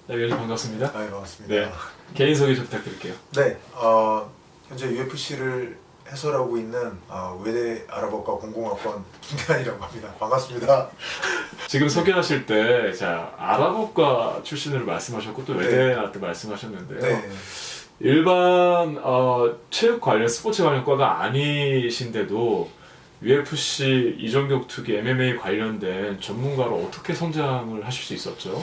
네, 위원님 반갑습니다. 네, 반갑습니다. 네, 개인 소개 좀 부탁드릴게요. 네, 현재 UFC를 해설하고 있는 외대 아랍어과 공공학번 김대한이라고 합니다. 반갑습니다. 지금 소개하실 때, 자, 아랍어과 출신으로 말씀하셨고 또 외대 나왔다 말씀하셨는데요. 네, 일반 체육 관련, 스포츠 관련 과가 아니신데도 UFC, 이종격투기, MMA 관련된 전문가로 어떻게 성장을 하실 수 있었죠?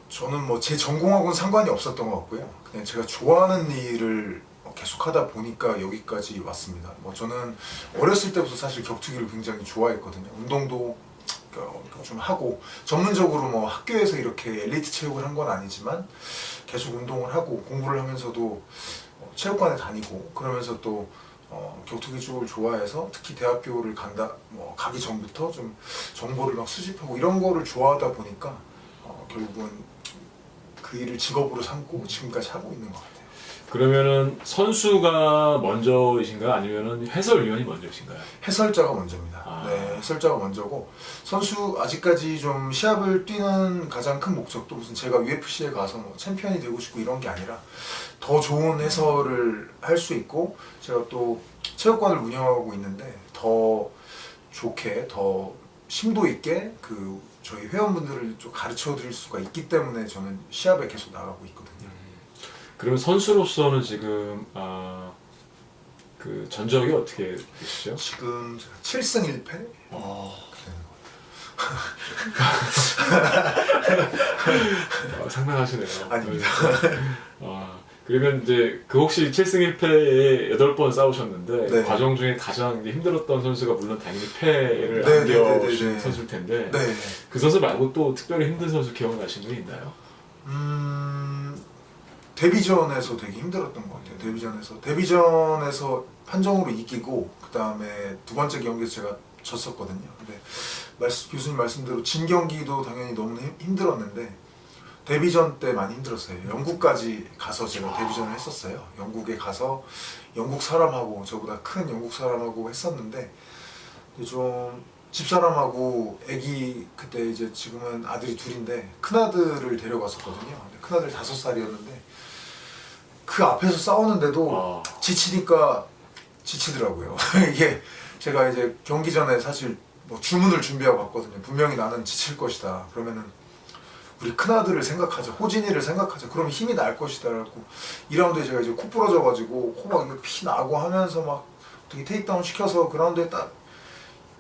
저는 뭐 제 전공하고는 상관이 없었던 것 같고요. 그냥 제가 좋아하는 일을 계속하다 보니까 여기까지 왔습니다. 뭐 저는 어렸을 때부터 사실 격투기를 굉장히 좋아했거든요. 운동도 좀 하고 전문적으로 뭐 학교에서 이렇게 엘리트 체육을 한 건 아니지만 계속 운동을 하고 공부를 하면서도 체육관에 다니고 그러면서 또 격투기 쪽을 좋아해서 특히 대학교를 가기 전부터 좀 정보를 막 수집하고 이런 거를 좋아하다 보니까 결국은 그 일을 직업으로 삼고 지금까지 하고 있는 것 같아요. 그러면은 선수가 먼저이신가요? 아니면은 해설위원이 먼저이신가요? 해설자가 먼저입니다. 네, 해설자가 먼저고 선수 아직까지 좀 시합을 뛰는 가장 큰 목적도 무슨 제가 UFC에 가서 뭐 챔피언이 되고 싶고 이런 게 아니라 더 좋은 해설을 할 수 있고 제가 또 체육관을 운영하고 있는데 더 좋게 더 심도 있게 저희 회원분들을 좀 가르쳐 드릴 수가 있기 때문에 저는 시합에 계속 나가고 있거든요. 그러면 선수로서는 지금 그 전적이 어떻게 되시죠? 지금 7승 1패? 상당하시네요. 아닙니다. 그러면 이제 그 혹시 7승 1패에 8번 싸우셨는데 네. 과정 중에 가장 힘들었던 선수가 물론 당연히 패를 네, 안겨주신 네. 선수일 텐데 네. 그 선수 말고 또 특별히 힘든 선수 기억나시는 분 있나요? 데뷔전에서 되게 힘들었던 것 같아요. 데뷔전에서 판정으로 이기고 그 다음에 두 번째 경기에서 제가 졌었거든요. 근데 교수님 말씀대로 진 경기도 당연히 너무 힘들었는데 데뷔전 때 많이 힘들었어요. 영국까지 가서 제가 데뷔전을 했었어요. 영국에 가서 영국 사람하고 저보다 큰 영국 사람하고 했었는데 좀 집사람하고 애기 그때 이제 지금은 아들이 둘인데 큰아들을 데려갔었거든요. 근데 큰아들 5살이었는데 그 앞에서 싸우는데도 지치니까 지치더라고요. 이게 제가 이제 경기 전에 사실 뭐 주문을 준비하고 갔거든요. 분명히 나는 지칠 것이다. 그러면은 우리 큰아들을 생각하자, 호진이를 생각하자. 그러면 힘이 날 것이다. 라고 2라운드에 제가 이제 코 부러져가지고 코막 피 나고 하면서 막 어떻게 테이크다운 시켜서 그라운드에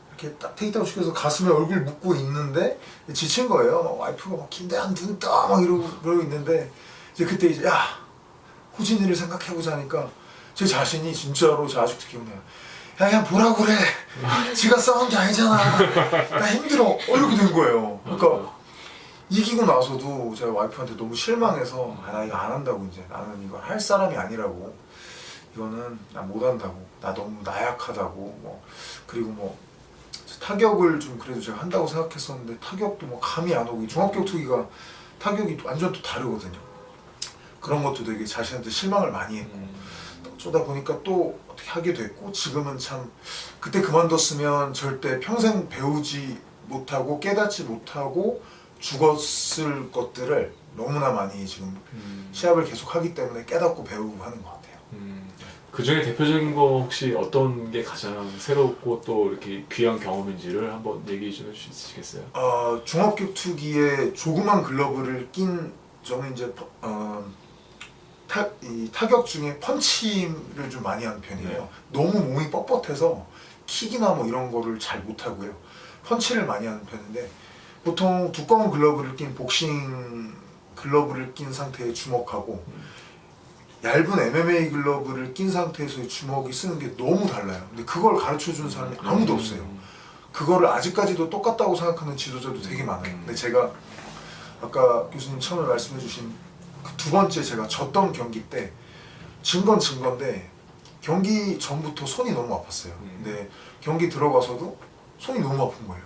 이렇게 딱 테이크다운 시켜서 가슴에 얼굴 묶고 있는데 지친 거예요. 막 와이프가 막 김대한 눈 떠 막 이러고 있는데 이제 그때 이제 야 호진이를 생각해보자 하니까 제 자신이 진짜로 저 아직도 기억나요. 야 그냥 보라고 그래. 지가 싸운 게 아니잖아. 나 힘들어. 이렇게 된 거예요. 그러니까 이기고 나서도 제가 와이프한테 너무 실망해서 나 이거 안 한다고 이제 나는 이거 할 사람이 아니라고 이거는 나 못한다고 나 너무 나약하다고 뭐 그리고 뭐 타격을 좀 그래도 제가 한다고 생각했었는데 타격도 뭐 감이 안 오고 중학격투기가 타격이 완전 또 다르거든요. 그런 것도 되게 자신한테 실망을 많이 했고 어쩌다 보니까 또 어떻게 하게 됐고 지금은 참 그때 그만뒀으면 절대 평생 배우지 못하고 깨닫지 못하고 죽었을 것들을 너무나 많이 지금 시합을 계속 하기 때문에 깨닫고 배우고 하는 것 같아요. 그 중에 대표적인 거 혹시 어떤 게 가장 새롭고 또 이렇게 귀한 경험인지를 한번 얘기해 줄 수 있으시겠어요? 종합격투기에 조그만 글러브를 낀 저는 이제 타격 중에 펀치를 좀 많이 하는 편이에요. 네. 너무 몸이 뻣뻣해서 킥이나 뭐 이런 거를 잘 못하고요. 펀치를 많이 하는 편인데 보통 두꺼운 글러브를 낀 복싱 글러브를 낀 상태의 주먹하고 얇은 MMA 글러브를 낀 상태에서의 주먹이 쓰는 게 너무 달라요. 근데 그걸 가르쳐 준 사람이 아무도 없어요. 그거를 아직까지도 똑같다고 생각하는 지도자도 되게 많아요. 근데 제가 아까 교수님 처음에 말씀해 주신 그 두 번째 제가 졌던 경기 때 진 건 진 건데 경기 전부터 손이 너무 아팠어요. 근데 경기 들어가서도 손이 너무 아픈 거예요.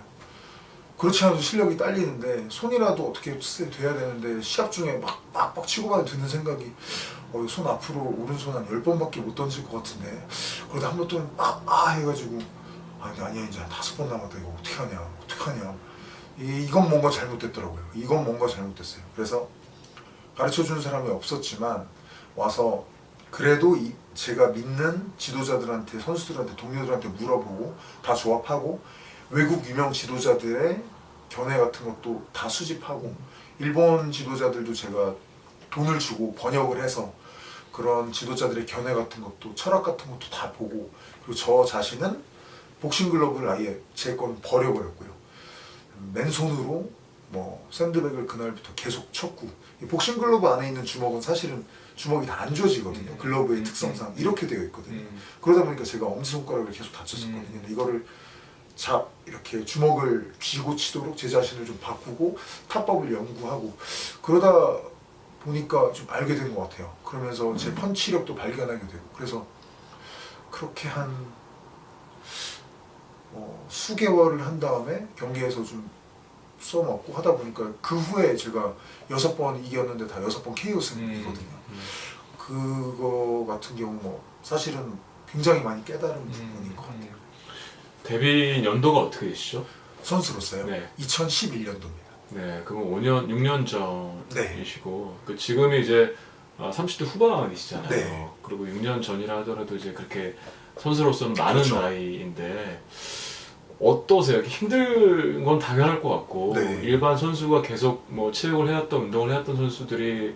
그렇지 않아도 실력이 딸리는데 손이라도 어떻게 돼야 되는데 시합 중에 막 치고받아 드는 생각이 손 앞으로 오른손 한 10번밖에 못 던질 것 같은데 그러다 한 번 또 해가지고 아니야 이제 한 5번 남았다 이거 어떻게 하냐 어떡하냐. 이건 뭔가 잘못됐더라고요. 이건 뭔가 잘못됐어요. 그래서 가르쳐주는 사람이 없었지만 와서 그래도 제가 믿는 지도자들한테, 선수들한테, 동료들한테 물어보고 다 조합하고 외국 유명 지도자들의 견해 같은 것도 다 수집하고 일본 지도자들도 제가 돈을 주고 번역을 해서 그런 지도자들의 견해 같은 것도 철학 같은 것도 다 보고 그리고 저 자신은 복싱 글러브를 아예 제 건 버려버렸고요. 맨손으로 뭐 샌드백을 그날부터 계속 쳤고 이 복싱 글러브 안에 있는 주먹은 사실은 주먹이 다 안 쥐어지거든요. 글러브의 특성상 이렇게 되어 있거든요. 그러다 보니까 제가 엄지손가락을 계속 다쳤었거든요. 근데 이거를 이렇게 주먹을 쥐고 치도록 제 자신을 좀 바꾸고 타법을 연구하고 그러다 보니까 좀 알게 된 것 같아요. 그러면서 제 펀치력도 발견하게 되고 그래서 그렇게 한 수개월을 한 다음에 경기에서 좀 써먹고 하다 보니까 그 후에 제가 6번 이겼는데 다 6번 KO 승이거든요. 그거 같은 경우 뭐 사실은 굉장히 많이 깨달은 부분인 것 같아요. 데뷔 연도가 어떻게 되시죠? 선수로서요? 네. 2011년도입니다. 네, 그럼 6년 네. 전이시고 그 지금이 이제 30대 후반이시잖아요. 네. 그리고 6년 전이라 하더라도 이제 그렇게 선수로서는 많은 그렇죠. 나이인데 어떠세요? 힘든 건 당연할 것 같고 네. 일반 선수가 계속 뭐 체육을 해왔던 운동을 해왔던 선수들이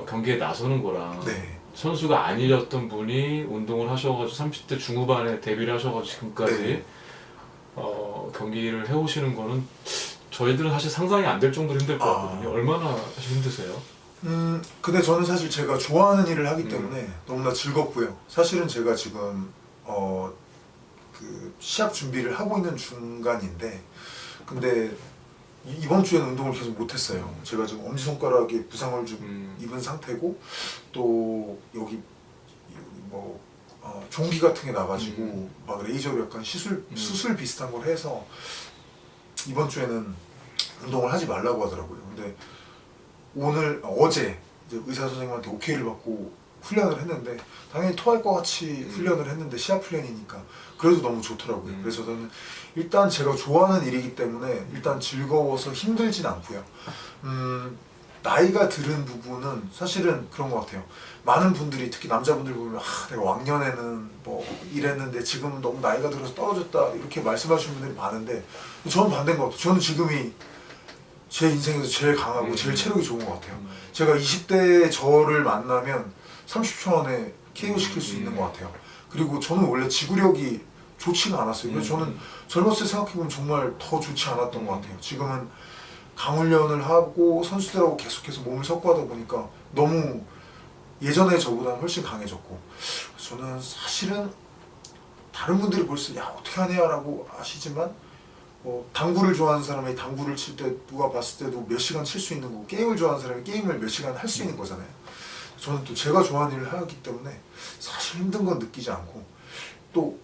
경기에 나서는 거랑 네. 선수가 아니었던 분이 운동을 하셔가지고 30대 중후반에 데뷔를 하셔가지고 지금까지 네. 경기를 해오시는 거는 저희들은 사실 상상이 안 될 정도로 힘들 것 같거든요. 얼마나 힘드세요? 근데 저는 사실 제가 좋아하는 일을 하기 때문에 너무나 즐겁고요. 사실은 제가 지금 그 시합 준비를 하고 있는 중간인데 근데 이번 주에는 운동을 계속 못했어요. 제가 지금 엄지손가락에 부상을 좀 입은 상태고 또 여기 뭐 종기 같은 게 나가지고 막 레이저로 약간 수술 비슷한 걸 해서 이번 주에는 운동을 하지 말라고 하더라고요. 근데 어제 이제 의사 선생님한테 오케이를 받고 훈련을 했는데 당연히 토할 것 같이 훈련을 했는데 시합 훈련이니까 그래도 너무 좋더라고요. 그래서 저는 일단 제가 좋아하는 일이기 때문에 일단 즐거워서 힘들진 않고요. 나이가 들은 부분은 사실은 그런 것 같아요. 많은 분들이 특히 남자분들 보면 내가 왕년에는 뭐 이랬는데 지금은 너무 나이가 들어서 떨어졌다 이렇게 말씀하시는 분들이 많은데 저는 반대인 것 같아요. 저는 지금이 제 인생에서 제일 강하고 제일 체력이 좋은 것 같아요. 제가 20대 저를 만나면 30초 안에 KO 시킬 수 있는 것 같아요. 그리고 저는 원래 지구력이 좋지가 않았어요. 그래서 저는 젊었을 때 생각해보면 정말 더 좋지 않았던 것 같아요. 지금은 강훈련을 하고 선수들하고 계속해서 몸을 섞어하다 보니까 너무 예전에 저보다는 훨씬 강해졌고 저는 사실은 다른 분들이 벌써 야 어떻게 하냐라고 하시지만 당구를 좋아하는 사람이 당구를 칠 때 누가 봤을 때도 몇 시간 칠 수 있는 거고 게임을 좋아하는 사람이 게임을 몇 시간 할 수 있는 거잖아요. 저는 또 제가 좋아하는 일을 하기 때문에 사실 힘든 건 느끼지 않고 또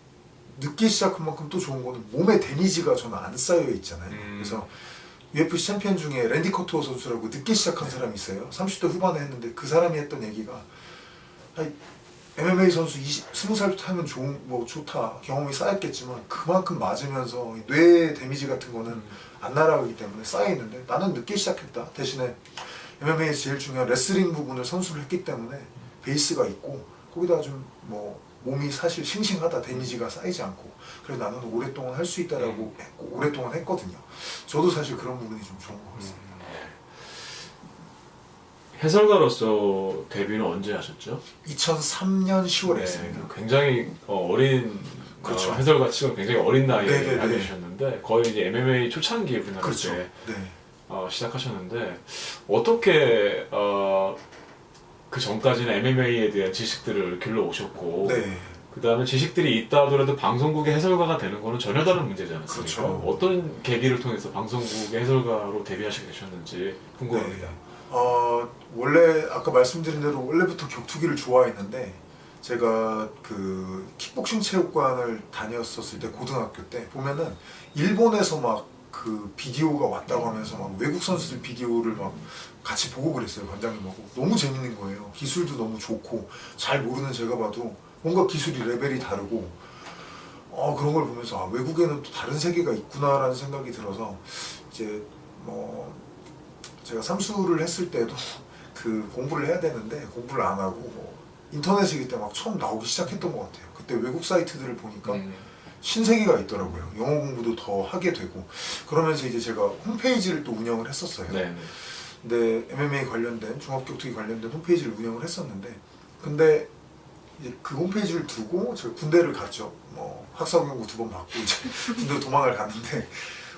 늦게 시작한 만큼 또 좋은 거는 몸에 데미지가 저는 안 쌓여 있잖아요. 그래서 UFC 챔피언 중에 랜디 커투어 선수라고 늦게 시작한 사람이 있어요. 30대 후반에 했는데 그 사람이 했던 얘기가 MMA 선수 20살부터 하면 좋다 경험이 쌓였겠지만 그만큼 맞으면서 뇌 데미지 같은 거는 안 날아가기 때문에 쌓여있는데 나는 늦게 시작했다. 대신에 MMA에서 제일 중요한 레슬링 부분을 선수를 했기 때문에 베이스가 있고 거기다가 좀 몸이 사실 싱싱하다. 데미지가 쌓이지 않고 그래서 나는 오랫동안 할 수 있다라고 했고 오랫동안 했거든요. 저도 사실 그런 부분이 좀 좋은 것 같습니다. 해설가로서 데뷔는 언제 하셨죠? 2003년 10월에 했습니다. 굉장히 어린 그렇죠. 해설가 치고 굉장히 어린 나이에 네네네. 하게 되셨는데 거의 이제 MMA 초창기 우리나라 그렇죠. 때 네. 시작하셨는데 어떻게 그 전까지는 MMA에 대한 지식들을 길러 오셨고 네. 그 다음에 지식들이 있다 하더라도 방송국의 해설가가 되는 거는 전혀 다른 문제지 않습니까? 그렇죠. 어떤 계기를 통해서 방송국의 해설가로 데뷔하시게 되셨는지 궁금합니다. 네. 원래 아까 말씀드린 대로 원래부터 격투기를 좋아했는데 제가 그 킥복싱 체육관을 다녔었을 때 고등학교 때 보면은 일본에서 막 그 비디오가 왔다고 하면서 막 외국 선수들 비디오를 막 같이 보고 그랬어요. 관장님하고 너무 재밌는 거예요. 기술도 너무 좋고 잘 모르는 제가 봐도 뭔가 기술이 레벨이 다르고 그런 걸 보면서 외국에는 또 다른 세계가 있구나라는 생각이 들어서 이제 뭐 제가 삼수를 했을 때도 그 공부를 해야 되는데 공부를 안 하고 뭐 인터넷이기 때문에 막 처음 나오기 시작했던 것 같아요. 그때 외국 사이트들을 보니까 신세계가 있더라고요. 영어 공부도 더 하게 되고 그러면서 이제 제가 홈페이지를 또 운영을 했었어요. 네. 근데 MMA 관련된 종합격투기 관련된 홈페이지를 운영을 했었는데 근데 이제 그 홈페이지를 두고 제가 군대를 갔죠. 뭐 학사경고 2번 받고 이제 군대 도망을 갔는데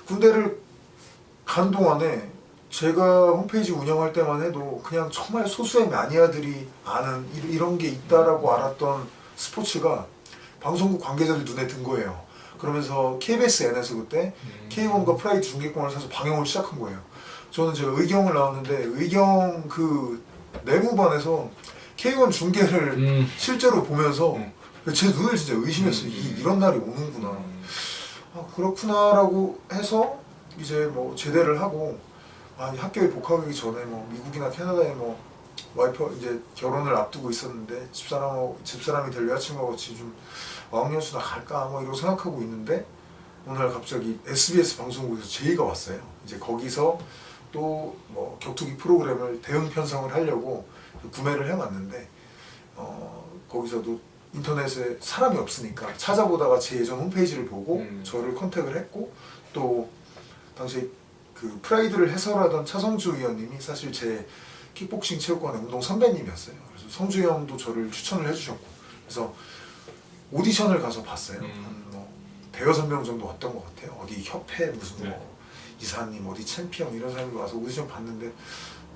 군대를 간 동안에 제가 홈페이지 운영할 때만 해도 그냥 정말 소수의 마니아들이 아는 이런 게 있다라고 알았던 스포츠가 방송국 관계자들 눈에 든 거예요. 그러면서 KBSN에서 그때 K1과 프라이드 중계권을 사서 방영을 시작한 거예요. 저는 제가 의경을 나왔는데 의경 그 내무반에서 K1 중계를 실제로 보면서 제 눈을 진짜 의심했어요. 이런 날이 오는구나. 그렇구나라고 해서 이제 뭐 제대를 하고 학교에 복학하기 전에 뭐 미국이나 캐나다에 뭐 와이프 이제 결혼을 앞두고 있었는데 집사람이 될 여자친구와 같이 좀 어학연수나 갈까 뭐 이러고 생각하고 있는데 어느 날 갑자기 SBS 방송국에서 제의가 왔어요. 이제 거기서 또 뭐 격투기 프로그램을 대응 편성을 하려고 구매를 해놨는데 거기서도 인터넷에 사람이 없으니까 찾아보다가 제 예전 홈페이지를 보고 저를 컨택을 했고 또 당시 그 프라이드를 해설하던 차성주 위원님이 사실 제 킥복싱 체육관의 운동 선배님이었어요. 그래서 성주 형도 저를 추천을 해주셨고 그래서 오디션을 가서 봤어요. 뭐 대여섯 명 정도 왔던 것 같아요. 어디 협회 무슨 뭐 이사님 어디 챔피언 이런 사람들 와서 오디션 봤는데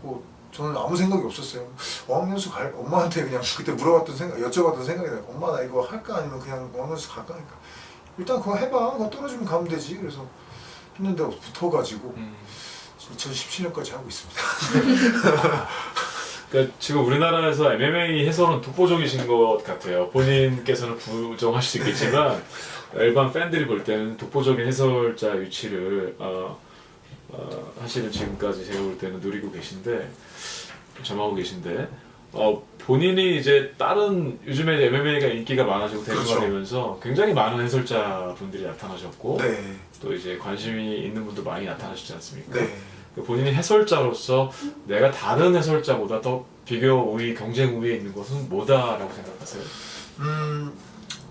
뭐 저는 아무 생각이 없었어요. 어학연수 갈 엄마한테 그냥 그때 여쭤봤던 생각이 나요. 엄마 나 이거 할까 아니면 그냥 어학연수 갈까 하니까 일단 그거 해봐. 그거 떨어지면 가면 되지. 그래서 했는데 붙어가지고 2017년까지 하고 있습니다. 그러니까 지금 우리나라에서 MMA 해설은 독보적이신 것 같아요. 본인께서는 부정하실 수 있겠지만 일반 팬들이 볼 때는 독보적인 해설자 위치를 사실은 지금까지 제가 볼 때는 누리고 계신데 점하고 계신데 본인이 이제 다른 요즘에 MMA가 인기가 많아지고 대중화 그렇죠. 되면서 굉장히 많은 해설자 분들이 나타나셨고 네. 또 이제 관심이 있는 분도 많이 나타나시지 않습니까? 네. 본인이 해설자로서 내가 다른 해설자보다 더 비교 우위, 경쟁 우위에 있는 것은 뭐다라고 생각하세요?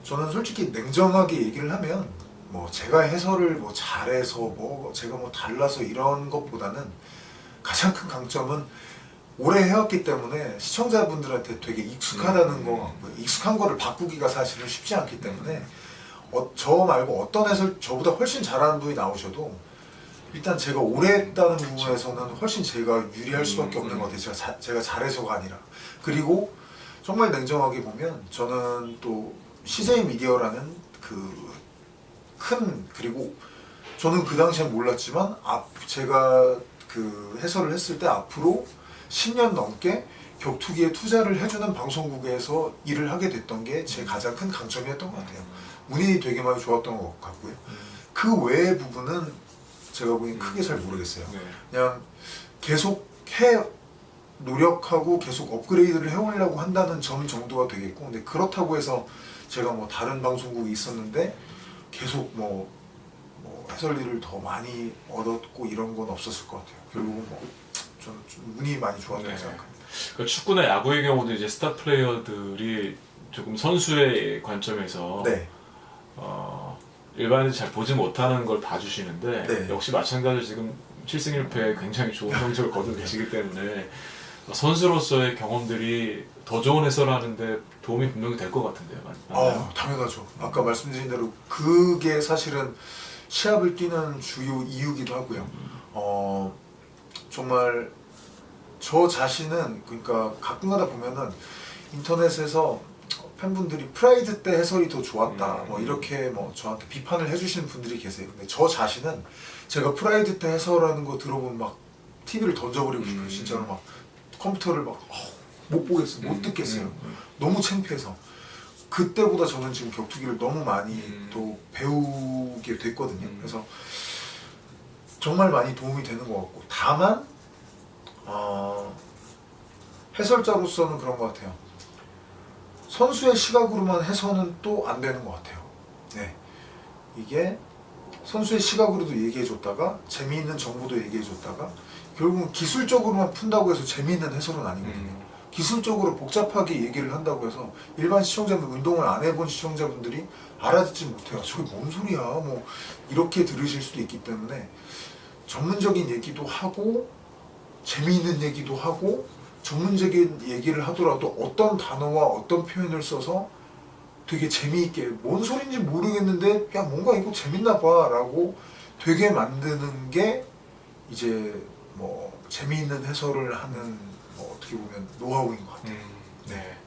저는 솔직히 냉정하게 얘기를 하면 뭐 제가 해설을 뭐 잘해서 뭐 제가 뭐 달라서 이런 것보다는 가장 큰 강점은 오래 해왔기 때문에 시청자분들한테 되게 익숙하다는 거, 뭐 익숙한 거를 바꾸기가 사실은 쉽지 않기 때문에 저 말고 어떤 저보다 훨씬 잘하는 분이 나오셔도 일단 제가 오래 했다는 부분에서는 훨씬 제가 유리할 수밖에 없는 것 같아요. 제가 잘해서가 아니라. 그리고 정말 냉정하게 보면 저는 또 CJ 미디어라는 그리고 저는 그 당시엔 몰랐지만 제가 그 해설을 했을 때 앞으로 10년 넘게 격투기에 투자를 해주는 방송국에서 일을 하게 됐던 게 제 가장 큰 강점이었던 것 같아요. 운이 되게 많이 좋았던 것 같고요. 그 외의 부분은 제가 보기엔 크게 잘 모르겠어요. 그냥 계속 노력하고 계속 업그레이드를 해오려고 한다는 점 정도가 되겠고 근데 그렇다고 해서 제가 뭐 다른 방송국이 있었는데 계속 뭐 해설일을 더 많이 얻었고 이런 건 없었을 것 같아요. 결국은 뭐 저는 좀 운이 많이 좋았다고 생각합니다. 그러니까 축구나 야구의 경우도 이제 스타 플레이어들이 조금 선수의 관점에서 일반인이 잘 보지 못하는 걸 봐주시는데 역시 마찬가지로 지금 7승 1패 굉장히 좋은 성적을 거두고 계시기 때문에 선수로서의 경험들이 더 좋은 해설하는데 도움이 분명히 될 것 같은데요. 맞나요? 당연하죠. 아까 말씀드린 대로 그게 사실은 시합을 뛰는 주요 이유기도 하고요. 정말 저 자신은 그러니까 가끔가다 보면은 인터넷에서 팬분들이 프라이드 때 해설이 더 좋았다 뭐 이렇게 뭐 저한테 비판을 해주시는 분들이 계세요. 근데 저 자신은 제가 프라이드 때 해설하는 거 들어보면 막 TV를 던져버리고 싶어요. 진짜로 막 컴퓨터를 막 못 보겠어요. 못 듣겠어요. 너무 창피해서. 그때보다 저는 지금 격투기를 너무 많이 또 배우게 됐거든요. 그래서 정말 많이 도움이 되는 것 같고 다만 해설자로서는 그런 것 같아요. 선수의 시각으로만 해서는 또 안 되는 것 같아요. 네. 이게 선수의 시각으로도 얘기해줬다가 재미있는 정보도 얘기해줬다가 결국은 기술적으로만 푼다고 해서 재미있는 해설은 아니거든요. 기술적으로 복잡하게 얘기를 한다고 해서 일반 시청자분, 운동을 안 해본 시청자분들이 알아듣지 못해요. 저게 뭔 소리야 뭐 이렇게 들으실 수도 있기 때문에 전문적인 얘기도 하고 재미있는 얘기도 하고 전문적인 얘기를 하더라도 어떤 단어와 어떤 표현을 써서 되게 재미있게 뭔 소린지 모르겠는데 야 뭔가 이거 재밌나 봐 라고 되게 만드는 게 이제 뭐 재미있는 해설을 하는 뭐 어떻게 보면 노하우인 것 같아요. 네.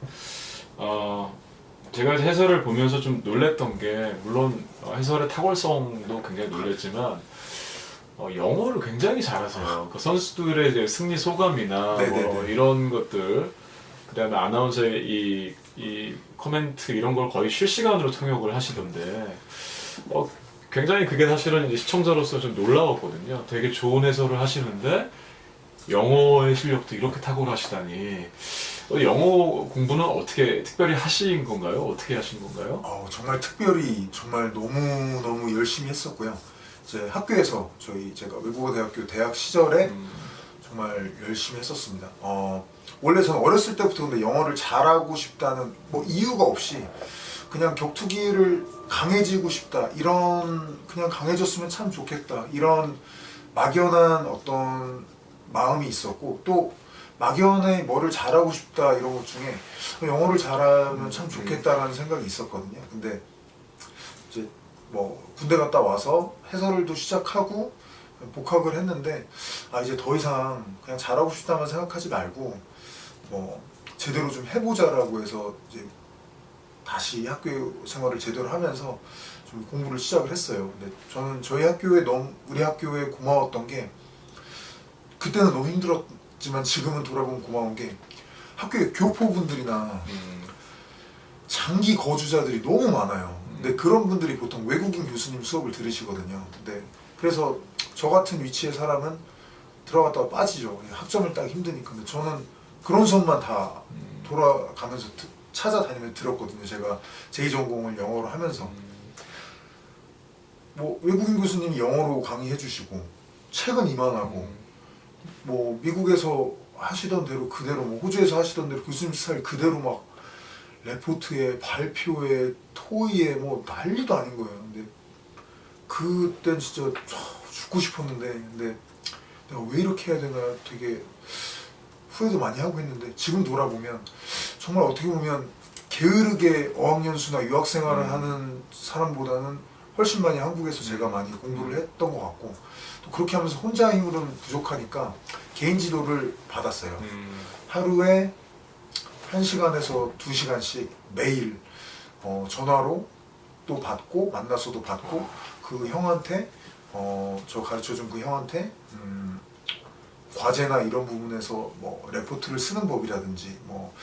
제가 이제 해설을 보면서 좀 놀랬던 게 물론 해설의 탁월성도 굉장히 놀랬지만 영어를 굉장히 잘하세요. 그 선수들의 이제 승리 소감이나 뭐 이런 것들, 그다음에 아나운서의 이 코멘트 이런 걸 거의 실시간으로 통역을 하시던데 굉장히 그게 사실은 이제 시청자로서 좀 놀라웠거든요. 되게 좋은 해설을 하시는데 영어의 실력도 이렇게 탁월하시다니. 영어 공부는 어떻게 특별히 하신 건가요? 어떻게 하신 건가요? 정말 특별히 정말 너무 열심히 했었고요. 이제 학교에서 제가 외국어 대학교 대학 시절에 정말 열심히 했었습니다. 원래 저는 어렸을 때부터 근데 영어를 잘하고 싶다는 뭐 이유가 없이 그냥 격투기를 강해지고 싶다 이런 그냥 강해졌으면 참 좋겠다 이런 막연한 어떤 마음이 있었고 또 막연히 뭐를 잘하고 싶다 이런 것 중에 영어를 잘하면 참 좋겠다라는 생각이 있었거든요. 근데 이제 뭐 군대 갔다 와서 해설을도 시작하고 복학을 했는데 이제 더 이상 그냥 잘하고 싶다만 생각하지 말고 뭐 제대로 좀 해보자라고 해서 이제 다시 학교 생활을 제대로 하면서 좀 공부를 시작을 했어요. 근데 저는 우리 학교에 고마웠던 게 그때는 너무 힘들었지만 지금은 돌아보면 고마운 게 학교에 교포분들이나 장기 거주자들이 너무 많아요. 근데 그런 분들이 보통 외국인 교수님 수업을 들으시거든요. 근데 그래서 저 같은 위치의 사람은 들어갔다가 빠지죠. 학점을 따기 힘드니까. 근데 저는 그런 수업만 다 돌아가면서 찾아다니면서 들었거든요. 제가 제2전공을 영어로 하면서 뭐 외국인 교수님이 영어로 강의해 주시고 책은 이만하고 뭐 미국에서 하시던 대로 그대로 뭐 호주에서 하시던 대로 교수님 스타일 그대로 막 레포트에 발표에 토의에 뭐 난리도 아닌 거예요. 근데 그땐 진짜 죽고 싶었는데 근데 내가 왜 이렇게 해야 되나 되게 후회도 많이 하고 있는데 지금 돌아보면 정말 어떻게 보면 게으르게 어학연수나 유학생활을 하는 사람보다는 훨씬 많이 한국에서 제가 많이 공부를 했던 것 같고 또 그렇게 하면서 혼자 힘으로는 부족하니까 개인 지도를 받았어요. 하루에 1시간에서 2시간씩 매일 전화로 또 받고 만나서도 받고 그 형한테 저 가르쳐준 그 형한테 과제나 이런 부분에서 뭐 레포트를 쓰는 법이라든지 뭐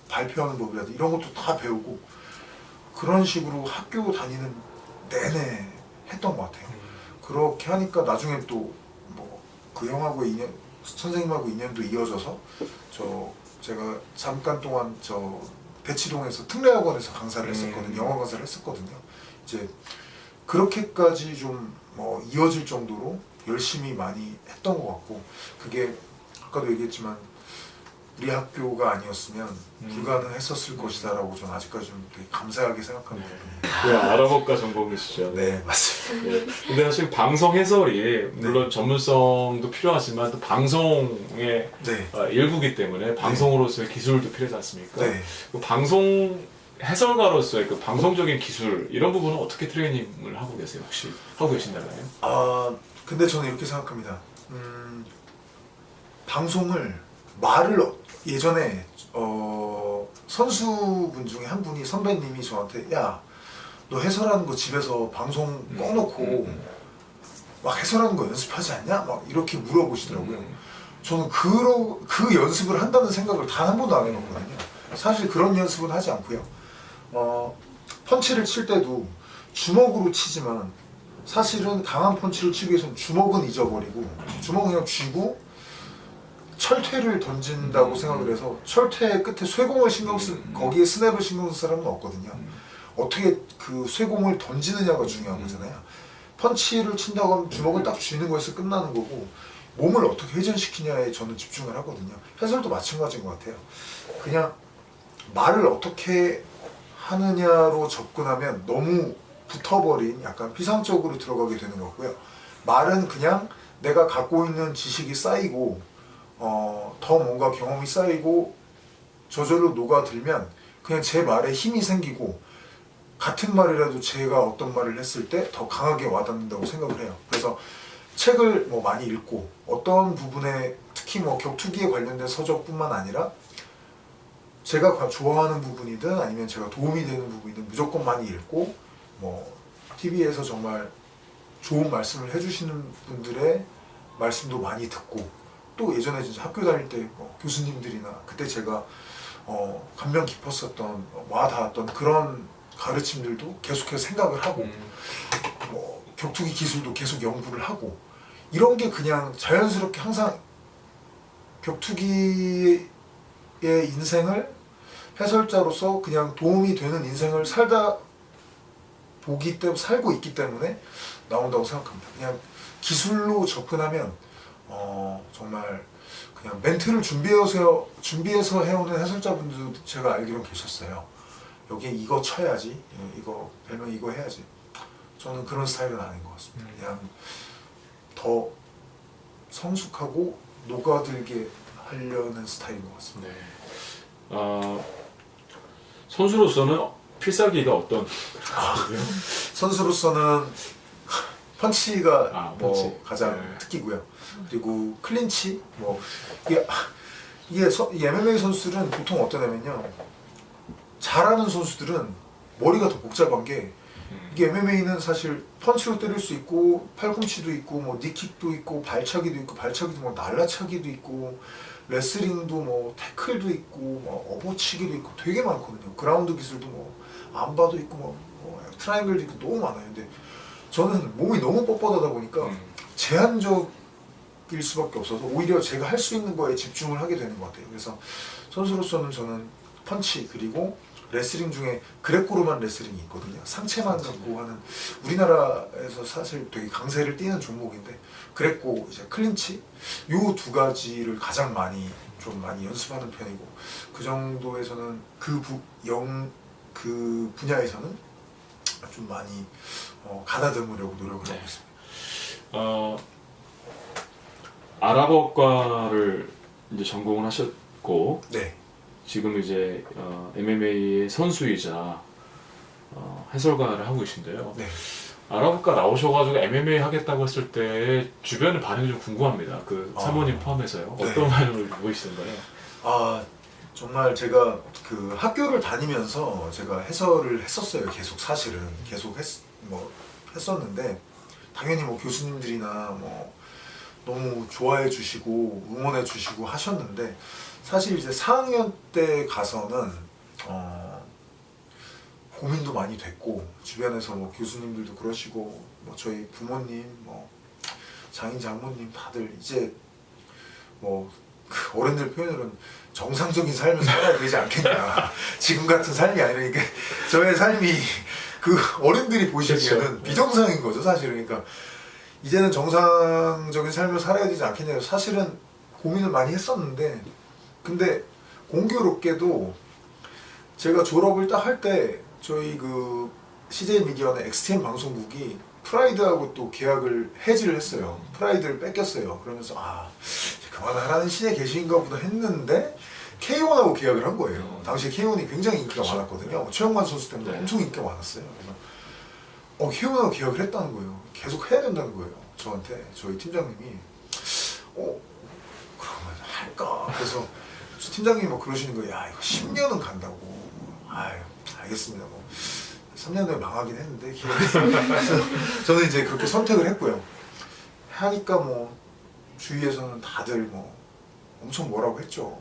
발표하는 법이라든지 이런 것도 다 배우고 그런 식으로 학교 다니는 내내 했던 것 같아요. 그렇게 하니까 나중에 또 뭐 그 형하고 선생님하고 인연도 이어져서 제가 잠깐 동안 대치동에서 특례학원에서 강사를 했었거든요. 영어 강사를 했었거든요. 이제 그렇게까지 좀 이어질 정도로 열심히 많이 했던 것 같고 그게 아까도 얘기했지만 우리 학교가 아니었으면 불가능했었을 것이다라고 저는 아직까지 좀 되게 감사하게 생각합니다. 아랍어과 전공이시죠? 네, 맞습니다. 근데 사실 방송 해설이 물론 전문성도 필요하지만 또 방송의 일부기 때문에 방송으로서의 기술도 필요하지 않습니까? 그 방송 해설가로서의 그 방송적인 기술 이런 부분은 어떻게 트레이닝을 하고 계세요? 혹시 하고 계신다면요? 근데 저는 이렇게 생각합니다. 방송을 예전에 선수분 중에 한 분이 선배님이 저한테 야, 너 해설하는 거 집에서 방송 꺼놓고 막 해설하는 거 연습하지 않냐? 막 이렇게 물어보시더라고요. 저는 그 연습을 한다는 생각을 단 한 번도 안 해봤거든요. 사실 그런 연습은 하지 않고요. 펀치를 칠 때도 주먹으로 치지만 사실은 강한 펀치를 치기 위해서는 주먹은 잊어버리고 주먹은 그냥 쥐고 철퇴를 던진다고 생각을 해서 철퇴 끝에 쇠공을 거기에 스냅을 신경 쓴 사람은 없거든요. 어떻게 그 쇠공을 던지느냐가 중요한 거잖아요. 펀치를 친다고 하면 주먹을 딱 쥐는 거에서 끝나는 거고 몸을 어떻게 회전시키냐에 저는 집중을 하거든요. 해설도 마찬가지인 것 같아요. 그냥 말을 어떻게 하느냐로 접근하면 너무 붙어버린 약간 피상적으로 들어가게 되는 거고요. 말은 그냥 내가 갖고 있는 지식이 쌓이고 더 뭔가 경험이 쌓이고 저절로 녹아들면 그냥 제 말에 힘이 생기고 같은 말이라도 제가 어떤 말을 했을 때 더 강하게 와닿는다고 생각을 해요. 그래서 책을 뭐 많이 읽고 어떤 부분에 특히 뭐 격투기에 관련된 서적뿐만 아니라 제가 좋아하는 부분이든 아니면 제가 도움이 되는 부분이든 무조건 많이 읽고 뭐 TV에서 정말 좋은 말씀을 해주시는 분들의 말씀도 많이 듣고 또 예전에 진짜 학교 다닐 때 뭐 교수님들이나 그때 제가 감명 깊었었던 와 닿았던 그런 가르침들도 계속해서 생각을 하고 뭐 격투기 기술도 계속 연구를 하고 이런 게 그냥 자연스럽게 항상 격투기의 인생을 해설자로서 그냥 도움이 되는 인생을 살고 있기 때문에 나온다고 생각합니다. 그냥 기술로 접근하면 정말 그냥 멘트를 준비해서 해오는 해설자분들도 제가 알기로 계셨어요. 여기에 이거 쳐야지, 이거 별명 이거 해야지. 저는 그런 스타일은 아닌 것 같습니다. 그냥 더 성숙하고 녹아들게 하려는 스타일인 것 같습니다. 네. 선수로서는 필살기가 어떤? 선수로서는 펀치가 뭐 펀치. 가장 네. 특기고요. 그리고 클린치 뭐 이게 이 MMA 선수들은 보통 어떠냐면요. 잘하는 선수들은 머리가 더 복잡한 게 이게 MMA는 사실 펀치로 때릴 수 있고 팔꿈치도 있고 뭐 니킥도 있고 발차기도 있고 발차기도 뭐 날라차기도 있고 레슬링도 뭐 태클도 있고 뭐 업어치기도 있고 되게 많거든요. 그라운드 기술도 뭐 안바도 있고 뭐 트라이앵글도 있고 너무 많아요. 근데 저는 몸이 너무 뻣뻣하다 보니까 제한적일 수밖에 없어서 오히려 제가 할 수 있는 거에 집중을 하게 되는 것 같아요. 그래서 선수로서는 저는 펀치 그리고 레슬링 중에 그레코로만 레슬링이 있거든요. 상체만 갖고 하는 우리나라에서 사실 되게 강세를 띠는 종목인데 그레코 이제 클린치 요 두 가지를 가장 많이 연습하는 편이고 그 정도에서는 그 분야에서는 좀 많이 가다듬으려고 노력을 하고 있습니다. 아랍어과를 이제 전공을 하셨고 네. 지금 이제 MMA의 선수이자 해설가를 하고 계신데요. 네. 아랍어과 나오셔가지고 MMA 하겠다고 했을 때 주변의 반응이 좀 궁금합니다. 그 사모님 포함해서요. 네. 어떤 반응을 보이시던가요? 정말 제가 그 학교를 다니면서 제가 해설을 했었어요. 사실은 계속 했었는데 당연히 뭐 교수님들이나 뭐 너무 좋아해 주시고 응원해 주시고 하셨는데 사실 이제 4학년 때 가서는 고민도 많이 됐고 주변에서 뭐 교수님들도 그러시고 뭐 저희 부모님 뭐 장인 장모님 다들 이제 뭐 그 어른들 표현으로는 정상적인 삶을 살아야 되지 않겠냐. 지금 같은 삶이 아니니까 저의 삶이 그 어른들이 보시기에는 그렇죠. 비정상인 거죠 사실은. 그러니까 이제는 정상적인 삶을 살아야 되지 않겠냐. 사실은 고민을 많이 했었는데 근데 공교롭게도 제가 졸업을 딱 할 때 저희 그 CJ 미디어는 XTN 방송국이 프라이드하고 또 계약을 해지를 했어요. 프라이드를 뺏겼어요. 그러면서 이제 그만하라는 신에 계신가 보다 했는데 K1하고 계약을 한 거예요. 당시에 K1이 굉장히 인기가 많았거든요. 최영만 선수 때문에 네. 엄청 인기가 많았어요. 그래서 K1하고 계약을 했다는 거예요. 계속 해야 된다는 거예요. 저한테 저희 팀장님이 그러면 할까? 그래서 팀장님이 막 그러시는 거예요. 야 이거 10년은 간다고. 알겠습니다. 뭐 3년 후에 망하긴 했는데 저는 이제 그렇게 선택을 했고요. 하니까 뭐 주위에서는 다들 뭐 엄청 뭐라고 했죠.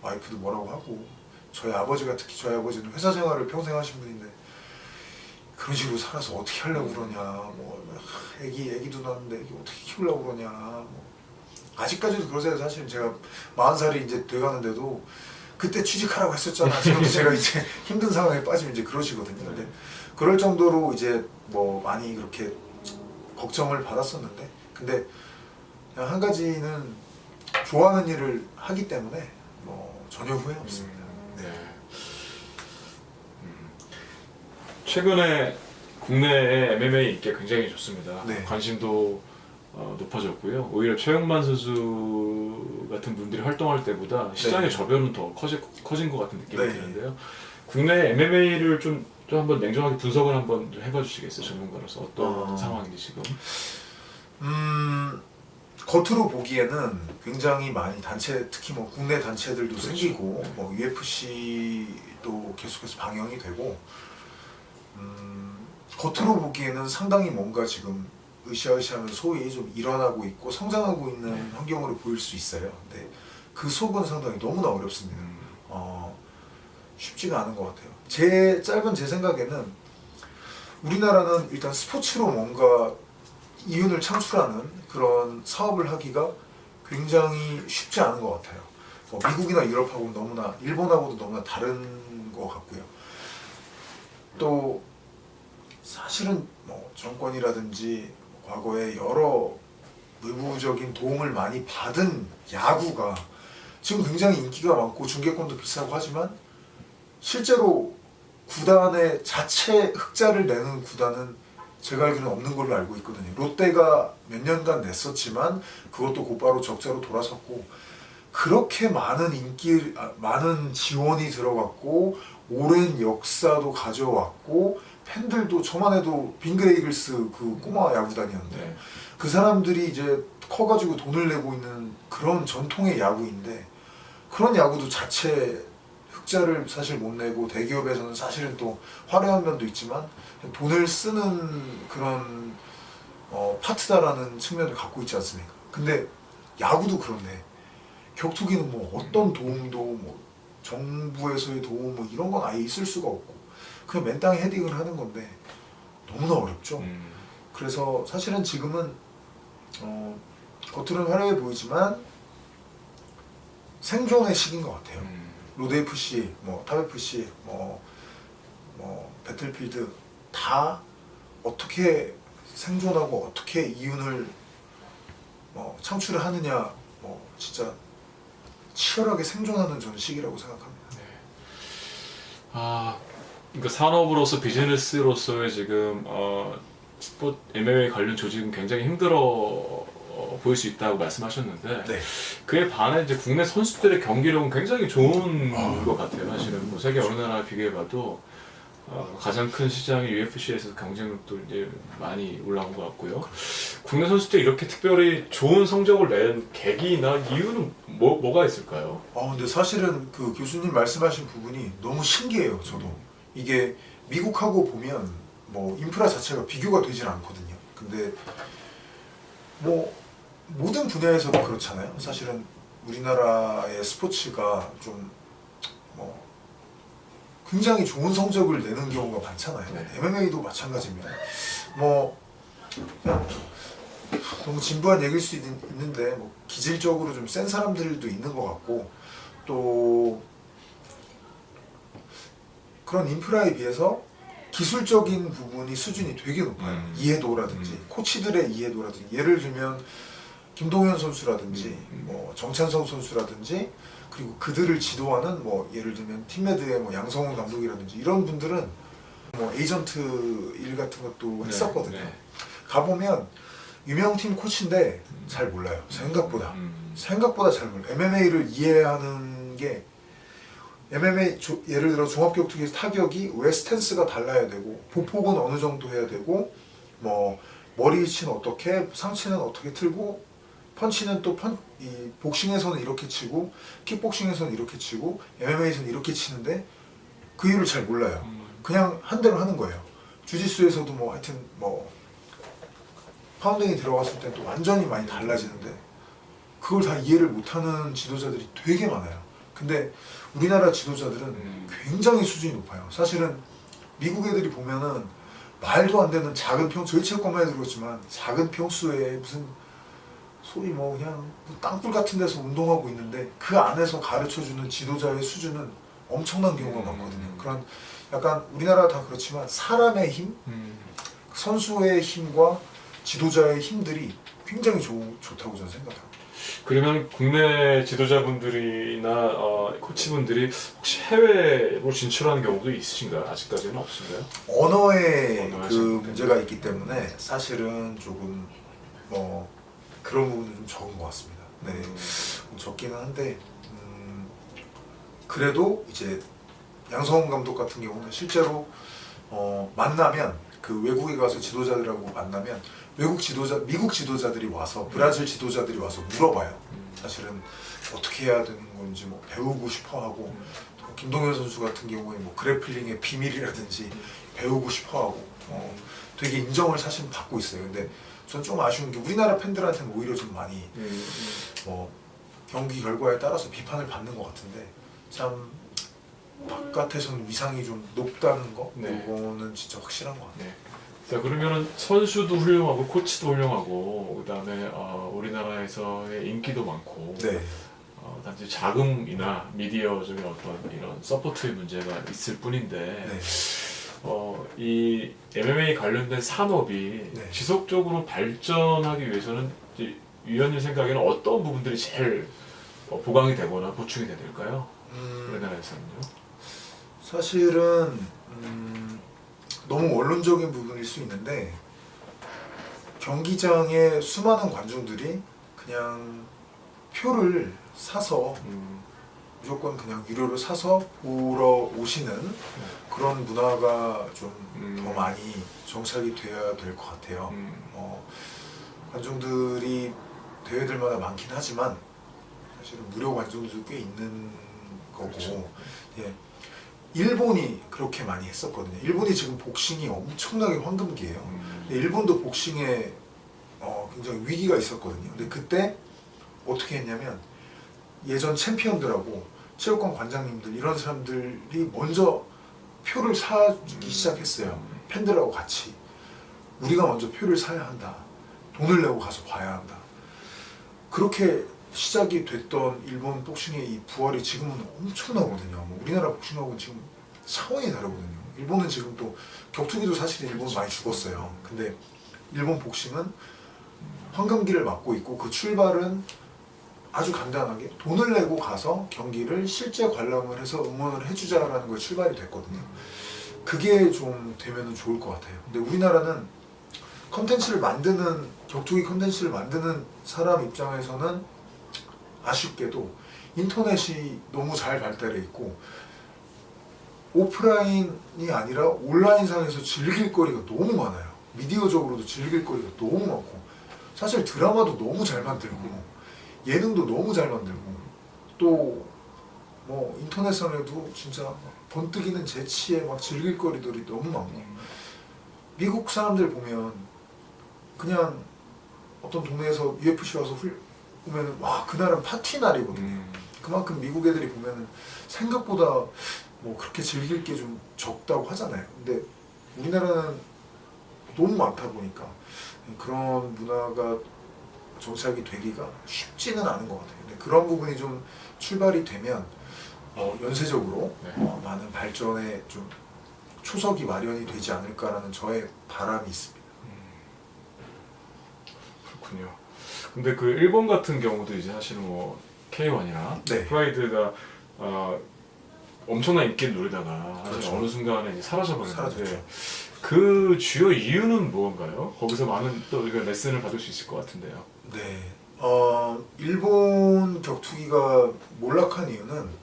와이프도 뭐라고 하고 특히 저희 아버지는 회사 생활을 평생 하신 분인데 그런 식으로 살아서 어떻게 하려고 그러냐. 뭐 애기도 낳았는데 애기 어떻게 키우려고 그러냐. 뭐 아직까지도 그러세요. 사실 제가 40살이 이제 돼가는데도 그때 취직하라고 했었잖아. 지금도 제가 이제 힘든 상황에 빠지면 이제 그러시거든요. 근데 그럴 정도로 이제 뭐 많이 그렇게 걱정을 받았었는데, 근데 그냥 한 가지는 좋아하는 일을 하기 때문에 뭐 전혀 후회 없습니다. 네. 최근에 국내의 MMA 인기가 굉장히 좋습니다. 네. 관심도 높아졌고요. 오히려 최영만 선수 같은 분들이 활동할 때보다 시장의 네. 저변은 더 커진 것 같은 느낌이 네. 드는데요. 국내 MMA를 좀 한번 냉정하게 분석을 한번 좀 해봐 주시겠어요? 전문가로서 어떤 상황인지 지금? 겉으로 보기에는 굉장히 많이 단체, 특히 뭐 국내 단체들도 그렇죠. 생기고 네. 뭐 UFC도 계속해서 방영이 되고, 겉으로 보기에는 상당히 뭔가 지금 으쌰으쌰하면 소위 좀 일어나고 있고 성장하고 있는 네. 환경으로 보일 수 있어요. 근데 그 속은 상당히 너무나 어렵습니다. 쉽지가 않은 것 같아요. 제 생각에는 우리나라는 일단 스포츠로 뭔가 이윤을 창출하는 그런 사업을 하기가 굉장히 쉽지 않은 것 같아요. 미국이나 유럽하고는 너무나, 일본하고도 너무나 다른 것 같고요. 또 사실은 뭐 정권이라든지 과거에 여러 외부적인 도움을 많이 받은 야구가 지금 굉장히 인기가 많고 중계권도 비싸고 하지만 실제로 구단의 자체 흑자를 내는 구단은 제가 알기로는 없는 걸로 알고 있거든요. 롯데가 몇 년간 냈었지만 그것도 곧바로 적자로 돌아섰고, 그렇게 많은 많은 지원이 들어갔고 오랜 역사도 가져왔고, 팬들도 저만 해도 빙그레 이글스 그 꼬마 야구단이었는데 네. 그 사람들이 이제 커가지고 돈을 내고 있는 그런 전통의 야구인데, 그런 야구도 자체 흑자를 사실 못 내고 대기업에서는 사실은 또 화려한 면도 있지만 돈을 쓰는 그런 파트다라는 측면을 갖고 있지 않습니까? 근데 야구도 그런데 격투기는 뭐 어떤 도움도 뭐 정부에서의 도움 뭐 이런 건 아예 있을 수가 없고 그냥 맨땅에 헤딩을 하는 건데 너무나 어렵죠. 그래서 사실은 지금은 겉으로는 화려해 보이지만 생존의 시기인 것 같아요. 로드 FC, 뭐 탑 FC, 뭐 배틀필드 다 어떻게 생존하고 어떻게 이윤을 창출을 하느냐, 뭐 진짜 치열하게 생존하는 전 시기라고 생각합니다. 네. 그러니까 산업으로서 비즈니스로서의 지금 스포츠 MMA 관련 조직은 굉장히 힘들어 보일 수 있다고 말씀하셨는데 네. 그에 반해 이제 국내 선수들의 경기력은 굉장히 좋은 것 같아요. 사실은 뭐 세계 어느 나라 비교해봐도 가장 큰 시장이 UFC에서 경쟁력도 이제 많이 올라온 것 같고요. 국내 선수들이 이렇게 특별히 좋은 성적을 낸 계기나 이유는 뭐가 있을까요? 근데 사실은 그 교수님 말씀하신 부분이 너무 신기해요. 저도 이게 미국하고 보면 뭐 인프라 자체가 비교가 되질 않거든요. 근데 뭐 모든 분야에서도 그렇잖아요. 사실은 우리나라의 스포츠가 좀 뭐 굉장히 좋은 성적을 내는 경우가 많잖아요. 네. MMA도 마찬가지입니다. 뭐 너무 진부한 얘기일 수 있는데 뭐 기질적으로 좀 센 사람들도 있는 것 같고, 또 그런 인프라에 비해서 기술적인 부분이 수준이 되게 높아요. 이해도라든지 코치들의 이해도라든지, 예를 들면 김동현 선수라든지 뭐 정찬성 선수라든지, 그리고 그들을 지도하는 뭐 예를 들면 팀메드의 뭐 양성훈 감독이라든지 이런 분들은 뭐 에이전트 일 같은 것도 했었거든요. 네. 가보면 유명 팀 코치인데 잘 몰라요. 생각보다 잘 몰라요. MMA를 이해하는 게, MMA 예를 들어 종합격투기에서 타격이 왜 스탠스가 달라야 되고 보폭은 어느 정도 해야 되고 뭐 머리 위치는 어떻게, 상체는 어떻게 틀고, 펀치는 또 이 복싱에서는 이렇게 치고 킥복싱에서는 이렇게 치고 MMA에서는 이렇게 치는데 그 이유를 잘 몰라요. 그냥 한 대로 하는 거예요. 주짓수에서도 뭐 하여튼 뭐 파운딩이 들어갔을 때 또 완전히 많이 달라지는데 그걸 다 이해를 못하는 지도자들이 되게 많아요. 근데 우리나라 지도자들은 굉장히 수준이 높아요. 사실은 미국 애들이 보면은 말도 안 되는 작은 평수, 저희 체육관만 해도 그렇지만 작은 평수에 무슨 소위 뭐 그냥 뭐 땅굴 같은 데서 운동하고 있는데 그 안에서 가르쳐주는 지도자의 수준은 엄청난 경우가 많거든요. 그런 약간 우리나라 다 그렇지만 사람의 힘, 선수의 힘과 지도자의 힘들이 굉장히 좋다고 저는 생각합니다. 그러면 국내 지도자분들이나 코치분들이 혹시 해외로 진출하는 경우도 있으신가요? 아직까지는 없으신가요? 언어의 언어의 그 장벽 문제가 있기 때문에 사실은 조금 뭐 그런 부분은 좀 적은 것 같습니다. 네, 적기는 한데 그래도 이제 양성훈 감독 같은 경우는 실제로 만나면 그 외국에 가서 지도자들하고 만나면 미국 지도자들이 와서 브라질 지도자들이 와서 물어봐요. 사실은 어떻게 해야 되는 건지 뭐 배우고 싶어하고 김동현 선수 같은 경우에 뭐 그래플링의 비밀이라든지 배우고 싶어하고 되게 인정을 사실 받고 있어요. 근데 전 좀 아쉬운 게 우리나라 팬들한테는 오히려 좀 많이 뭐 경기 결과에 따라서 비판을 받는 것 같은데 참 바깥에서는 위상이 좀 높다는 거 네. 그거는 진짜 확실한 것 같아요. 네. 자, 그러면은 선수도 훌륭하고 코치도 훌륭하고 그다음에 우리나라에서의 인기도 많고 네. 단지 자금이나 미디어적인 어떤 이런 서포트의 문제가 있을 뿐인데 네. 이 MMA 관련된 산업이 네. 지속적으로 발전하기 위해서는 이제 위원님 생각에는 어떤 부분들이 제일 보강이 되거나 보충이 돼야 될까요? 우리나라에서는요? 사실은 너무 원론적인 부분일 수 있는데 경기장에 수많은 관중들이 그냥 표를 사서 무조건 그냥 유료로 사서 보러 오시는 그런 문화가 좀 더 많이 정착이 돼야 될 것 같아요. 관중들이 대회들마다 많긴 하지만 사실은 무료 관중들도 꽤 있는 거고 그렇죠. 예. 일본이 그렇게 많이 했었거든요. 일본이 지금 복싱이 엄청나게 황금기예요. 근데 일본도 복싱에 굉장히 위기가 있었거든요. 근데 그때 어떻게 했냐면 예전 챔피언들하고 체육관 관장님들 이런 사람들이 먼저 표를 사주기 시작했어요. 팬들하고 같이 우리가 먼저 표를 사야 한다. 돈을 내고 가서 봐야 한다. 그렇게 시작이 됐던 일본 복싱의 이 부활이 지금은 엄청나거든요. 뭐 우리나라 복싱하고는 지금 차원이 다르거든요. 일본은 지금 또 격투기도 사실 일본은 많이 죽었어요. 근데 일본 복싱은 황금기를 맞고 있고 그 출발은 아주 간단하게 돈을 내고 가서 경기를 실제 관람을 해서 응원을 해주자라는 거에 출발이 됐거든요. 그게 좀 되면 좋을 것 같아요. 근데 우리나라는 격투기 컨텐츠를 만드는 사람 입장에서는 아쉽게도 인터넷이 너무 잘 발달해 있고 오프라인이 아니라 온라인상에서 즐길 거리가 너무 많아요. 미디어적으로도 즐길 거리가 너무 많고 사실 드라마도 너무 잘 만들고 예능도 너무 잘 만들고 또 뭐 인터넷상에도 진짜 번뜩이는 재치에 막 즐길 거리들이 너무 많고 미국 사람들 보면 그냥 어떤 동네에서 UFC 와서 보면은 와 그날은 파티 날이거든요. 그만큼 미국 애들이 보면은 생각보다 뭐 그렇게 즐길 게 좀 적다고 하잖아요. 근데 우리나라는 너무 많다 보니까 그런 문화가 정착이 되기가 쉽지는 않은 것 같아요. 근데 그런 부분이 좀 출발이 되면 연쇄적으로 많은 발전에 좀 초석이 마련이 되지 않을까라는 저의 바람이 있습니다. 그렇군요. 근데 그 일본 같은 경우도 이제 사실은 뭐 K1이나 네. 프라이드가 엄청난 인기를 누리다가 사실 그렇죠. 어느 순간에 이제 사라져버렸는데 사라졌죠. 그 주요 이유는 무언가요? 거기서 많은 또 우리가 레슨을 받을 수 있을 것 같은데요. 네. 일본 격투기가 몰락한 이유는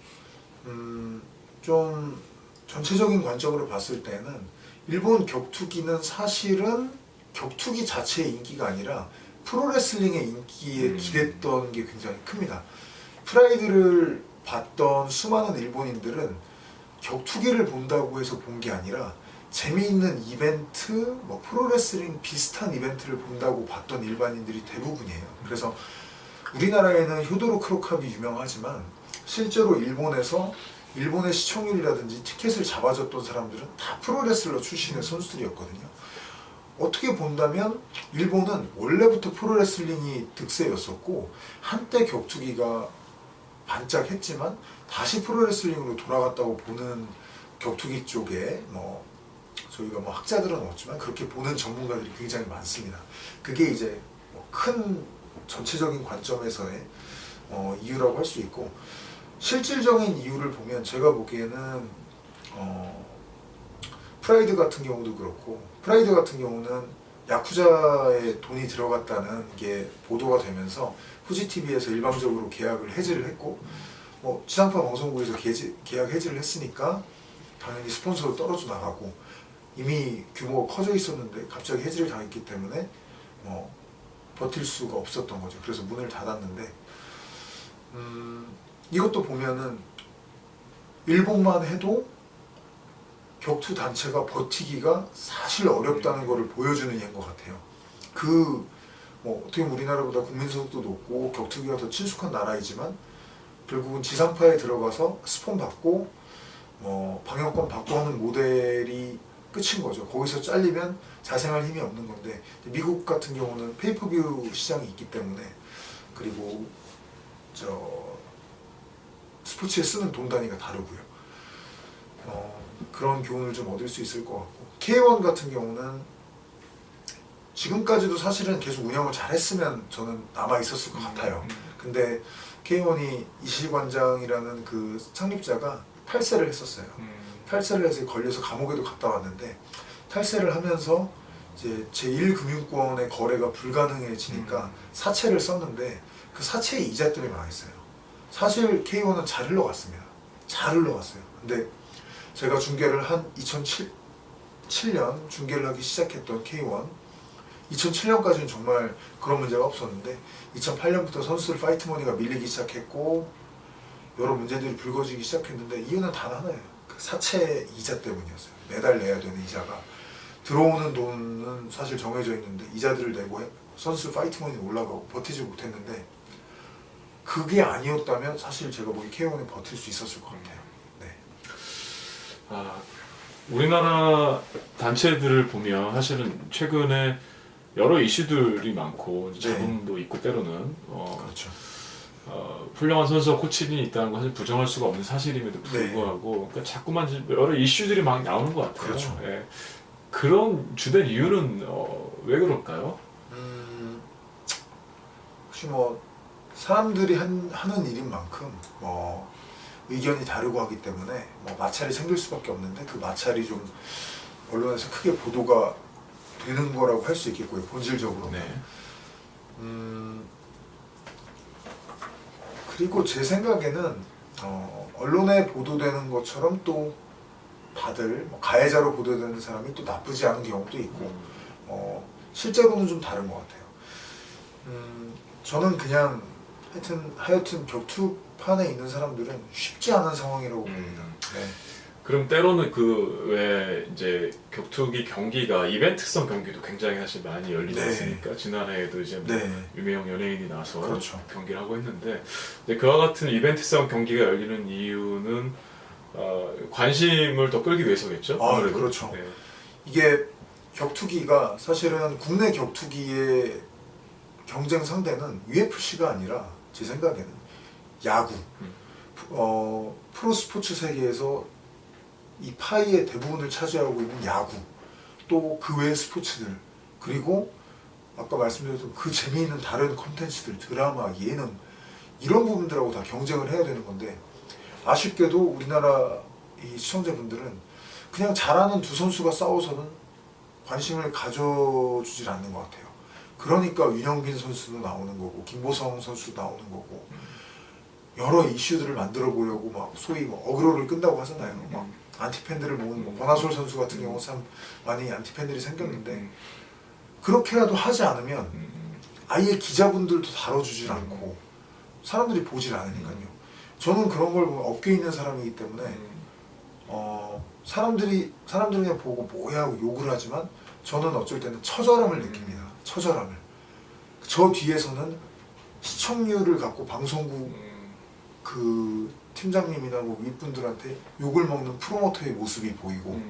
좀 전체적인 관점으로 봤을 때는 일본 격투기는 사실은 격투기 자체의 인기가 아니라 프로레슬링의 인기에 기댔던 게 굉장히 큽니다. 프라이드를 봤던 수많은 일본인들은 격투기를 본다고 해서 본 게 아니라 재미있는 이벤트, 뭐 프로레슬링 비슷한 이벤트를 본다고 봤던 일반인들이 대부분이에요. 그래서 우리나라에는 효도로 크로캅이 유명하지만 실제로 일본에서 일본의 시청률이라든지 티켓을 잡아줬던 사람들은 다 프로레슬러 출신의 선수들이었거든요. 어떻게 본다면 일본은 원래부터 프로레슬링이 득세였었고 한때 격투기가 반짝했지만 다시 프로레슬링으로 돌아갔다고 보는 격투기 쪽에 뭐 저희가 뭐 학자들은 없지만 그렇게 보는 전문가들이 굉장히 많습니다. 그게 이제 큰 전체적인 관점에서의 이유라고 할 수 있고 실질적인 이유를 보면 제가 보기에는 프라이드 같은 경우도 그렇고 프라이드 같은 경우는 야쿠자에 돈이 들어갔다는 게 보도가 되면서 후지TV에서 일방적으로 계약을 해지를 했고 뭐 지상파 방송국에서 계약 해지를 했으니까 당연히 스폰서도 떨어져 나가고 이미 규모가 커져 있었는데 갑자기 해지를 당했기 때문에 버틸 수가 없었던 거죠. 그래서 문을 닫았는데 이것도 보면은 일본만 해도 격투 단체가 버티기가 사실 어렵다는 것을 보여주는 예인 것 같아요. 뭐 어떻게 보면 우리나라보다 국민소득도 높고 격투기가 더 친숙한 나라이지만 결국은 지상파에 들어가서 스폰 받고 방영권 받고 하는 모델이 끝인 거죠. 거기서 잘리면 자생할 힘이 없는 건데 미국 같은 경우는 페이퍼뷰 시장이 있기 때문에 그리고 스포츠에 쓰는 돈 단위가 다르고요. 그런 교훈을 좀 얻을 수 있을 것 같고 K1 같은 경우는 지금까지도 사실은 계속 운영을 잘했으면 저는 남아 있었을 것 같아요. 근데 K1이 이실관장이라는 그 창립자가 탈세를 했었어요. 탈세를 해서 걸려서 감옥에도 갔다 왔는데 탈세를 하면서 이제 제1금융권의 거래가 불가능해지니까 사채를 썼는데 그 사채의 이자 때문에 망했어요. 사실 K1은 잘 흘러갔습니다. 잘 흘러갔어요. 근데 제가 중계를 한 2007년 중계를 하기 시작했던 K1 2007년까지는 정말 그런 문제가 없었는데 2008년부터 선수들 파이트머니가 밀리기 시작했고 여러 문제들이 불거지기 시작했는데 이유는 단 하나예요. 그 사채 이자 때문이었어요. 매달 내야 되는 이자가 들어오는 돈은 사실 정해져 있는데 이자들을 내고 선수 파이트머니 올라가고 버티지 못했는데 그게 아니었다면 사실 제가 보기 K1이 버틸 수 있었을 것 같아요. 네. 우리나라 단체들을 보면 사실은 최근에 여러 이슈들이 많고 자금도 있고 때로는 그렇죠. 훌륭한 선수와 코치진이 있다는 것은 부정할 수가 없는 사실임에도 불구하고 그러니까 자꾸만 여러 이슈들이 막 나오는 것 같아요. 그렇죠. 예. 그런 주된 이유는 왜 그럴까요? 혹시 뭐 사람들이 하는 일인 만큼 의견이 다르고 하기 때문에 마찰이 생길 수밖에 없는데 그 마찰이 좀 언론에서 크게 보도가 되는 거라고 할 수 있겠고요. 본질적으로는. 네. 그리고 제 생각에는 언론에 보도되는 것처럼 또 다들 가해자로 보도되는 사람이 또 나쁘지 않은 경우도 있고 실제로는 좀 다른 것 같아요. 저는 그냥 하여튼 격투판에 있는 사람들은 쉽지 않은 상황이라고 봅니다. 네. 그럼 때로는 그 왜 이제 격투기 경기가 이벤트성 경기도 굉장히 사실 많이 열리지 않습니까? 지난해에도 이제 유명 연예인이 나서 그렇죠. 경기를 하고 했는데 근데 그와 같은 이벤트성 경기가 열리는 이유는 관심을 더 끌기 위해서겠죠? 아무래도. 그렇죠. 네. 이게 격투기가 사실은 국내 격투기의 경쟁 상대는 UFC가 아니라 제 생각에는 야구. 프로스포츠 세계에서 이 파이의 대부분을 차지하고 있는 야구, 또 그 외의 스포츠들, 그리고 아까 말씀드렸던 그 재미있는 다른 콘텐츠들, 드라마, 예능 이런 부분들하고 다 경쟁을 해야 되는 건데 아쉽게도 우리나라 이 시청자분들은 그냥 잘하는 두 선수가 싸워서는 관심을 가져주질 않는 것 같아요. 그러니까 윤영빈 선수도 나오는 거고 김보성 선수도 나오는 거고 여러 이슈들을 만들어 보려고 막 소위 어그로를 끈다고 하잖아요. 막 안티팬들을 모으는 권하솔 선수 같은 경우 참 많이 안티팬들이 생겼는데 그렇게라도 하지 않으면 아예 기자분들도 다뤄주질 않고 사람들이 보질 않으니까요. 저는 그런 걸 보면 업계에 있는 사람이기 때문에 사람들이 그냥 보고 뭐야 하고 욕을 하지만 저는 어쩔 때는 처절함을 느낍니다. 처절함을. 저 뒤에서는 시청률을 갖고 방송국 그 팀장님이나 뭐 윗분들한테 욕을 먹는 프로모터의 모습이 보이고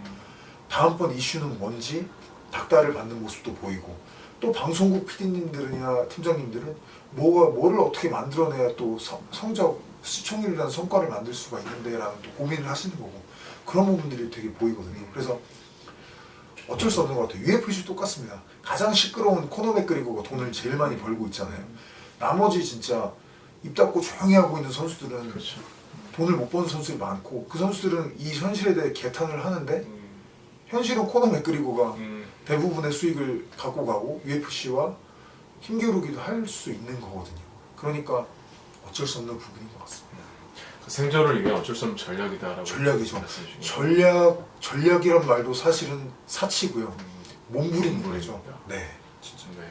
다음번 이슈는 뭔지 닥달을 받는 모습도 보이고 또 방송국 PD님들이나 팀장님들은 뭐를 어떻게 만들어내야 또 성적, 시청률이라는 성과를 만들 수가 있는데라는 또 고민을 하시는 거고 그런 부분들이 되게 보이거든요. 그래서 어쩔 수 없는 것 같아요. UFC 똑같습니다. 가장 시끄러운 코너 맥그리거가 돈을 제일 많이 벌고 있잖아요. 나머지 진짜 입 닫고 조용히 하고 있는 선수들은 그렇죠. 돈을 못 버는 선수들이 많고 그 선수들은 이 현실에 대해 개탄을 하는데 음, 현실은 코너 맥그리거가 음. 대부분의 수익을 갖고 가고 UFC와 힘겨루기도 할 수 있는 거거든요. 그러니까 어쩔 수 없는 부분인 것 같습니다. 그 생존을 위해 어쩔 수 없는 전략이다라고 전략이죠. 말씀해 주신 거예요. 전략이란 말도 사실은 사치고요. 몸부림인 몸부림입니다. 거죠. 네. 진짜 네.